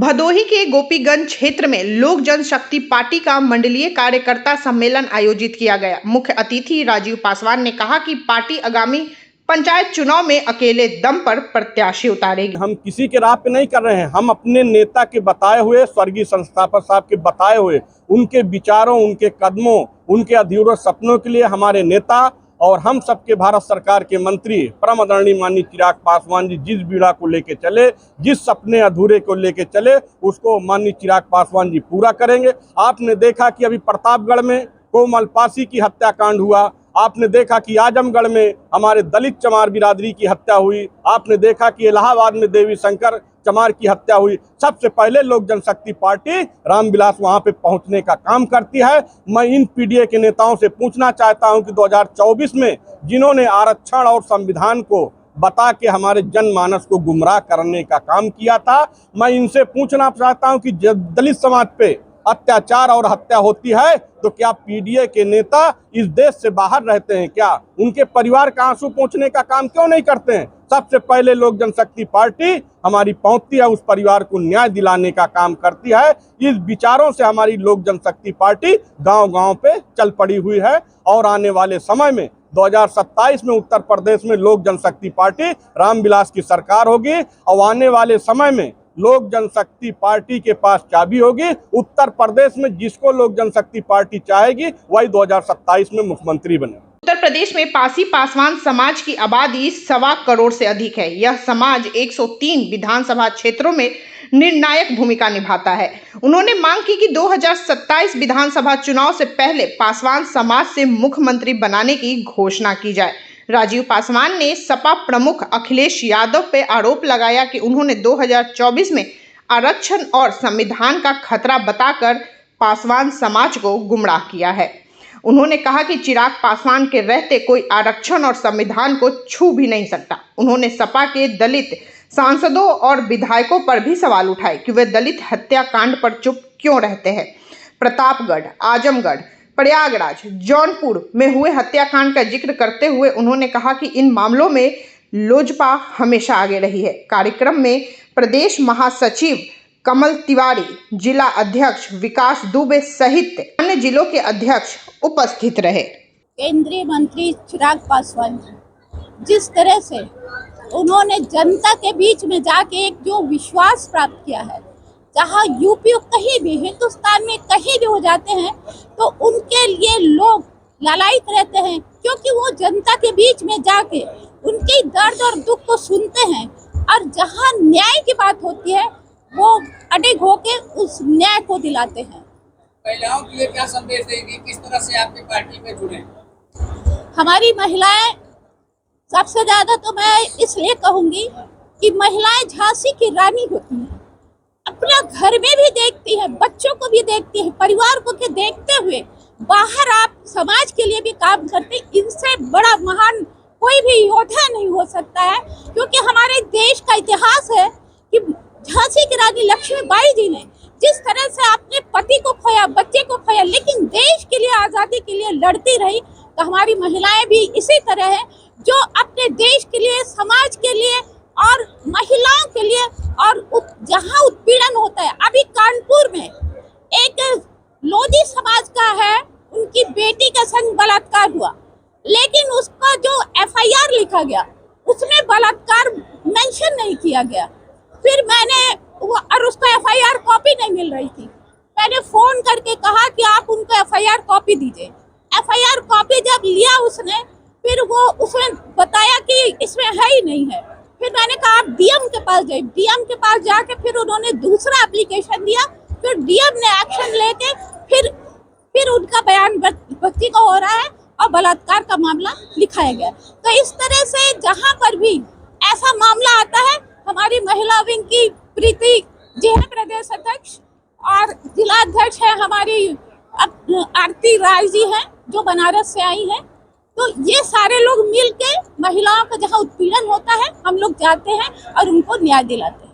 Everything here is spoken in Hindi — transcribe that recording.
भदोही के गोपीगंज क्षेत्र में लोक जनशक्ति पार्टी का मंडलीय कार्यकर्ता सम्मेलन आयोजित किया गया। मुख्य अतिथि राजीव पासवान ने कहा कि पार्टी आगामी पंचायत चुनाव में अकेले दम पर प्रत्याशी उतारेगी। हम किसी के राह पे नहीं कर रहे हैं, हम अपने नेता के बताए हुए, स्वर्गीय संस्थापक साहब के बताए हुए, उनके विचारों, उनके कदमों, उनके अधूरे सपनों के लिए हमारे नेता और हम सबके भारत सरकार के मंत्री परम आदरणीय माननीय चिराग पासवान जी जिस बीड़ा को लेके चले, जिस सपने अधूरे को लेके चले, उसको माननीय चिराग पासवान जी पूरा करेंगे। आपने देखा कि अभी प्रतापगढ़ में कोमल पासी की हत्याकांड हुआ, आपने देखा कि आजमगढ़ में हमारे दलित चमार बिरादरी की हत्या हुई, आपने देखा कि इलाहाबाद में देवी शंकर चमार की हत्या हुई। सबसे पहले लोक जनशक्ति पार्टी रामविलास वहां पे पहुंचने का काम करती है। मैं इन पीडीए के नेताओं से पूछना चाहता हूं कि 2024 में जिन्होंने आरक्षण और संविधान को बता के हमारे जनमानस को गुमराह करने का काम किया था, मैं इनसे पूछना चाहता हूं कि दलित समाज पे अत्याचार और हत्या होती है तो क्या पीडीए के नेता इस देश से बाहर रहते हैं? क्या उनके परिवार का आंसू पोंछने का काम क्यों नहीं करते हैं? सबसे पहले लोक जनशक्ति पार्टी हमारी पहुंचती है, उस परिवार को न्याय दिलाने का काम करती है। इस विचारों से हमारी लोक जनशक्ति पार्टी गांव-गांव पे चल पड़ी हुई है और आने वाले समय में 2027 में उत्तर प्रदेश में लोक जनशक्ति पार्टी रामविलास की सरकार होगी और आने वाले समय में लोक जनशक्ति पार्टी के पास चाबी होगी। उत्तर प्रदेश में जिसको लोक जनशक्ति पार्टी चाहेगी वही 2027 में मुख्यमंत्री बने। उत्तर प्रदेश में पासी पासवान समाज की आबादी 1.25 करोड़ से अधिक है। यह समाज 103 विधानसभा क्षेत्रों में निर्णायक भूमिका निभाता है। उन्होंने मांग की कि 2027 विधानसभा चुनाव से पहले पासवान समाज से मुख्यमंत्री बनाने की घोषणा की जाए। राजीव पासवान ने सपा प्रमुख अखिलेश यादव पे आरोप लगाया कि उन्होंने 2024 में आरक्षण और संविधान का खतरा बताकर पासवान समाज को गुमराह किया है। उन्होंने कहा कि चिराग पासवान के रहते कोई आरक्षण और संविधान को छू भी नहीं सकता। उन्होंने सपा के दलित सांसदों और विधायकों पर भी सवाल उठाए कि वे दलित हत्याकांड पर चुप क्यों रहते हैं। प्रतापगढ़, आजमगढ़, प्रयागराज, जौनपुर में हुए हत्याकांड का जिक्र करते हुए उन्होंने कहा कि इन मामलों में लोजपा हमेशा आगे रही है। कार्यक्रम में प्रदेश महासचिव कमल तिवारी, जिला अध्यक्ष विकास दुबे सहित अन्य जिलों के अध्यक्ष उपस्थित रहे। केंद्रीय मंत्री चिराग पासवान जिस तरह से उन्होंने जनता के बीच में जाके एक जो विश्वास प्राप्त किया है, जहाँ यूपी कहीं भी हिंदुस्तान में कहीं भी हो जाते हैं तो उनके लिए लोग लालायित रहते हैं, क्योंकि वो जनता के बीच में जाके उनके दर्द और दुख को सुनते हैं और जहाँ न्याय की बात होती है वो अडिग होके उस न्याय को दिलाते हैं। महिलाओं के लिए क्या संदेश देगी, किस तरह से आपकी पार्टी में जुड़े? हमारी महिलाएं सबसे ज्यादा तो मैं इसलिए कहूंगी कि महिलाएं झांसी की रानी होती हैं, अपना घर में भी देखती है, बच्चों को भी देखती है, परिवार को भी देखते हुए बाहर आप समाज के लिए भी काम करते। इनसे बड़ा महान कोई भी योद्धा नहीं हो सकता है, क्योंकि हमारे देश का इतिहास है कि झांसी की रानी लक्ष्मीबाई जी ने जिस तरह से अपने पति को खोया, बच्चे को खोया, लेकिन देश के लिए, आज़ादी के लिए लड़ती रही। तो हमारी महिलाएं भी इसी तरह है जो अपने देश के लिए, समाज के लिए और महिलाओं के लिए, और जहाँ उत्पीड़न होता है, अभी कानपुर में एक लोधी समाज का है, उनकी बेटी का संग बलात्कार हुआ, लेकिन उसका जो एफआईआर लिखा गया उसमें बलात्कार मेंशन नहीं किया गया। फिर मैंने और उसको एफआईआर कॉपी नहीं मिल रही थी, मैंने फोन करके कहा कि आप उनको एफआईआर कॉपी दीजिए। एफआईआर कॉपी जब लिया उसने, फिर वो उसने बताया कि इसमें है ही नहीं है। फिर मैंने कहा आप डीएम के पास जाइए। डीएम के पास जाके फिर उन्होंने दूसरा एप्लीकेशन दिया, फिर डीएम ने एक्शन लेके फिर उनका बयान भक्ति का हो रहा है और बलात्कार का मामला लिखाया गया। तो इस तरह से जहाँ पर भी ऐसा मामला आता है, हमारी महिला विंग की प्रीति जी है प्रदेश अध्यक्ष, और जिला अध्यक्ष है हमारी आरती राय जी हैं जो बनारस से आई हैं। तो ये सारे लोग मिलके महिलाओं का जहाँ उत्पीड़न होता है हम लोग जाते हैं और उनको न्याय दिलाते हैं।